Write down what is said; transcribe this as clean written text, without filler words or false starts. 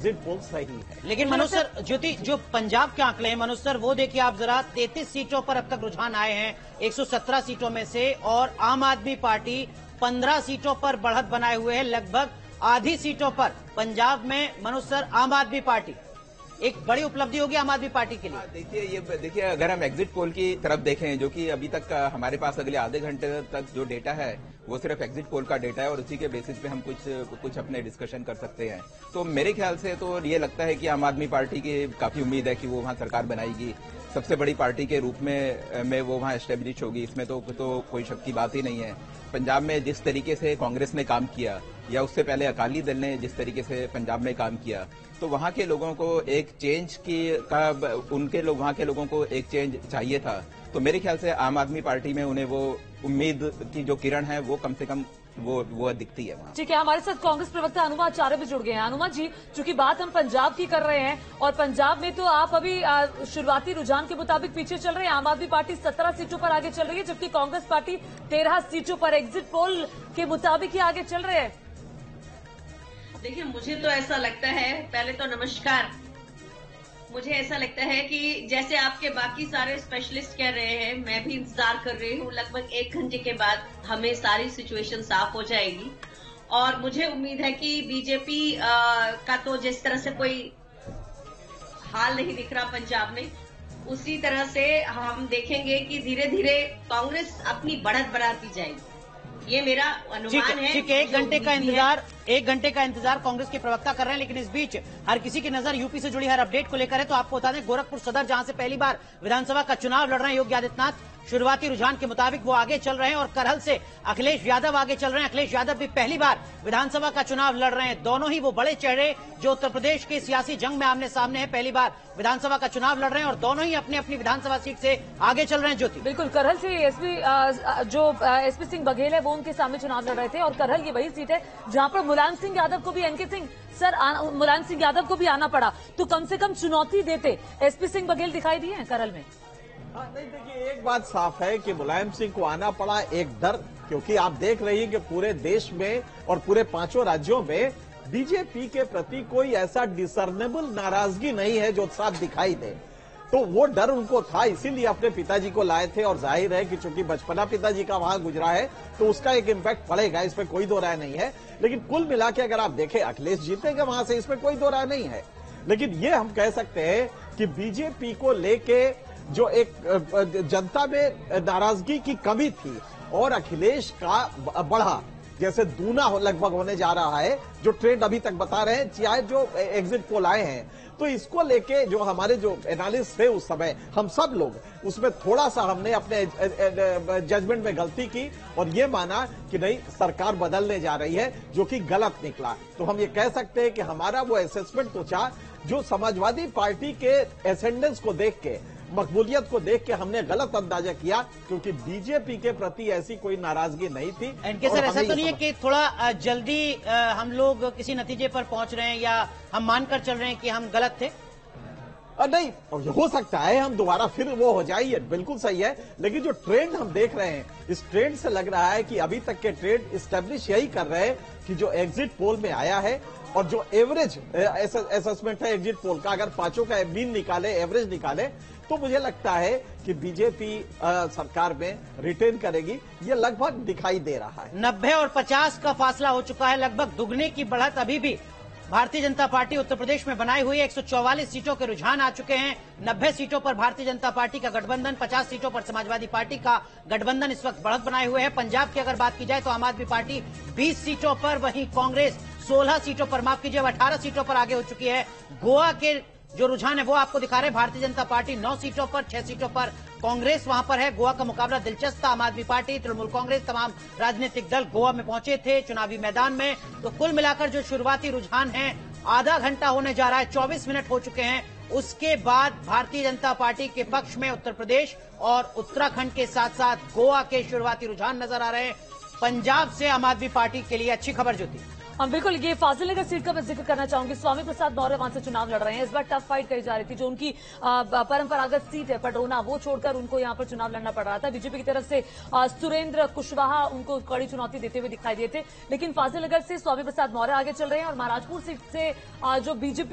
Exit poll सही है। लेकिन मनोज सर, ज्योति, जो पंजाब के आंकड़े हैं मनोज सर, वो देखिए आप जरा, 33 सीटों पर अब तक रुझान आए हैं 117 सीटों में से, और आम आदमी पार्टी 15 सीटों पर बढ़त बनाए हुए है। लगभग आधी सीटों पर पंजाब में मनोज सर आम आदमी पार्टी, एक बड़ी उपलब्धि होगी आम आदमी पार्टी के लिए। देखिए अगर हम एग्जिट पोल की तरफ देखें, जो कि अभी तक हमारे पास अगले आधे घंटे तक जो डेटा है वो सिर्फ एग्जिट पोल का डेटा है, और उसी के बेसिस पे हम कुछ अपने डिस्कशन कर सकते हैं। तो मेरे ख्याल से तो ये लगता है कि आम आदमी पार्टी की काफी उम्मीद है कि वो वहां सरकार बनाएगी, सबसे बड़ी पार्टी के रूप में वो वहां एस्टेब्लिश होगी। इसमें तो कोई शक की बात ही नहीं है। पंजाब में जिस तरीके से कांग्रेस ने काम किया, या उससे पहले अकाली दल ने जिस तरीके से पंजाब में काम किया, तो वहां के लोगों को एक चेंज वहां के लोगों को एक चेंज चाहिए था। तो मेरे ख्याल से आम आदमी पार्टी में उन्हें वो उम्मीद की जो किरण है वो कम से कम वो दिखती है वहाँ। ठीक है, हमारे साथ कांग्रेस प्रवक्ता हनुमा आचार्य भी जुड़ गए हैं। हनुमा जी, चूंकि बात हम पंजाब की कर रहे हैं, और पंजाब में तो आप अभी शुरुआती रुझान के मुताबिक पीछे चल रहे हैं। आम आदमी पार्टी 17 सीटों पर आगे चल रही है, जबकि कांग्रेस पार्टी 13 सीटों पर एग्जिट पोल के मुताबिक ही आगे चल रहे हैं। देखिए, मुझे तो ऐसा लगता है, पहले तो नमस्कार, मुझे ऐसा लगता है कि जैसे आपके बाकी सारे स्पेशलिस्ट कह रहे हैं, मैं भी इंतजार कर रही हूँ। लगभग 1 घंटे के बाद हमें सारी सिचुएशन साफ हो जाएगी, और मुझे उम्मीद है कि बीजेपी का तो जिस तरह से कोई हाल नहीं दिख रहा पंजाब में, उसी तरह से हम देखेंगे कि धीरे धीरे कांग्रेस अपनी बढ़त बढ़ाती जाएगी। ये मेरा अनुमान है। ठीक है, 1 घंटे का इंतजार कांग्रेस के प्रवक्ता कर रहे हैं। लेकिन इस बीच हर किसी की नजर यूपी से जुड़ी हर अपडेट को लेकर है। तो आपको बता दें, गोरखपुर सदर, जहां से पहली बार विधानसभा का चुनाव लड़ रहे हैं योगी आदित्यनाथ, शुरुआती रुझान के मुताबिक वो आगे चल रहे हैं, और करहल से अखिलेश यादव आगे चल रहे हैं। अखिलेश यादव भी पहली बार विधानसभा का चुनाव लड़ रहे हैं। दोनों ही वो बड़े चेहरे जो उत्तर प्रदेश के सियासी जंग में आमने सामने हैं, पहली बार विधानसभा का चुनाव लड़ रहे हैं, और दोनों ही अपनी अपनी विधानसभा सीट से आगे चल रहे हैं। ज्योति, बिल्कुल, करहल से एसपी सिंह बघेल है, वो उनके सामने चुनाव लड़ रहे थे, और करहल ये वही सीट है जहां पर मुलायम सिंह यादव को भी, एनके सिंह सर, मुलायम सिंह यादव को भी आना पड़ा। तो कम से कम चुनौती देते एसपी सिंह बघेल दिखाई दिए हैं करहल में। नहीं, देखिए एक बात साफ है कि मुलायम सिंह को आना पड़ा एक डर, क्योंकि आप देख रही हैं कि पूरे देश में और पूरे 5 राज्यों में बीजेपी के प्रति कोई ऐसा डिसर्नेबल नाराजगी नहीं है जो साफ दिखाई दे। तो वो डर उनको था, इसीलिए अपने पिताजी को लाए थे, और जाहिर है कि चूंकि बचपना पिताजी का वहां गुजरा है तो उसका एक इम्पैक्ट पड़ेगा, इसमें कोई दो राय नहीं है। लेकिन कुल मिला के अगर आप देखें, अखिलेश जीतेंगे वहां से, इसमें कोई दो राय नहीं है। लेकिन ये हम कह सकते हैं कि बीजेपी को लेके जो एक जनता में नाराजगी की कमी थी, और अखिलेश का बढ़ा जैसे दूना लगभग होने जा रहा है, जो ट्रेंड अभी तक बता रहे हैं, चाहे जो एग्जिट पोल आए हैं, तो इसको लेके जो हमारे जो एनालिस्ट थे उस समय, हम सब लोग उसमें थोड़ा सा हमने अपने जजमेंट में गलती की, और ये माना कि नहीं, सरकार बदलने जा रही है, जो कि गलत निकला। तो हम ये कह सकते हैं कि हमारा वो असेसमेंट तो था, जो समाजवादी पार्टी के एसेंडेंस को देख के, मकबूलियत को देख के हमने गलत अंदाजा किया, क्योंकि बीजेपी के प्रति ऐसी कोई नाराजगी नहीं थी। एनके सर, ऐसा तो नहीं है कि थोड़ा जल्दी हम लोग किसी नतीजे पर पहुंच रहे हैं, या हम मानकर चल रहे हैं कि हम गलत थे? नहीं, हो सकता है हम दोबारा फिर वो हो जाइए, बिल्कुल सही है। लेकिन जो ट्रेंड हम देख रहे हैं, इस ट्रेंड से लग रहा है कि अभी तक के ट्रेंड इस्टेब्लिश यही कर रहे हैं कि जो एग्जिट पोल में आया है, और जो एवरेज असेसमेंट है एग्जिट पोल का, अगर 5 का मीन निकाले, एवरेज निकाले, तो मुझे लगता है कि बीजेपी सरकार में रिटेन करेगी। ये लगभग दिखाई दे रहा है। 90 और 50 का फासला हो चुका है, लगभग दुगने की बढ़त अभी भी भारतीय जनता पार्टी उत्तर प्रदेश में बनाई हुई है। 144 सीटों के रुझान आ चुके हैं। 90 सीटों पर भारतीय जनता पार्टी का गठबंधन, 50 सीटों पर समाजवादी पार्टी का गठबंधन इस वक्त बढ़त बनाए हुए है। पंजाब की अगर बात की जाए तो आम आदमी पार्टी 20 सीटों पर, वहीं कांग्रेस 16 सीटों पर, माफ कीजिए 18 सीटों पर आगे हो चुकी है। गोवा के जो रुझान है वो आपको दिखा रहे हैं, भारतीय जनता पार्टी 9 सीटों पर, 6 सीटों पर कांग्रेस वहां पर है। गोवा का मुकाबला दिलचस्प था, आम आदमी पार्टी, तृणमूल कांग्रेस, तमाम राजनीतिक दल गोवा में पहुंचे थे चुनावी मैदान में। तो कुल मिलाकर जो शुरुआती रुझान है, आधा घंटा होने जा रहा है, 24 मिनट हो चुके हैं। उसके बाद भारतीय जनता पार्टी के पक्ष में उत्तर प्रदेश और उत्तराखंड के साथ साथ गोवा के शुरुआती रुझान नजर आ रहे हैं। पंजाब से आम आदमी पार्टी के लिए अच्छी खबर जो थी, बिल्कुल, ये फाजिल नगर सीट का मैं जिक्र करना चाहूंगी। स्वामी प्रसाद मौर्य वहां से चुनाव लड़ रहे हैं। इस बार टफ फाइट कही जा रही थी। जो उनकी परंपरागत सीट है पटरोना, वो छोड़कर उनको यहां पर चुनाव लड़ना पड़ रहा था। बीजेपी की तरफ से सुरेंद्र कुशवाहा उनको कड़ी चुनौती देते हुए दिखाई दिए थे, लेकिन फाजिल नगर से स्वामी प्रसाद मौर्य आगे चल रहे हैं और महाराजपुर सीट से जो बीजेपी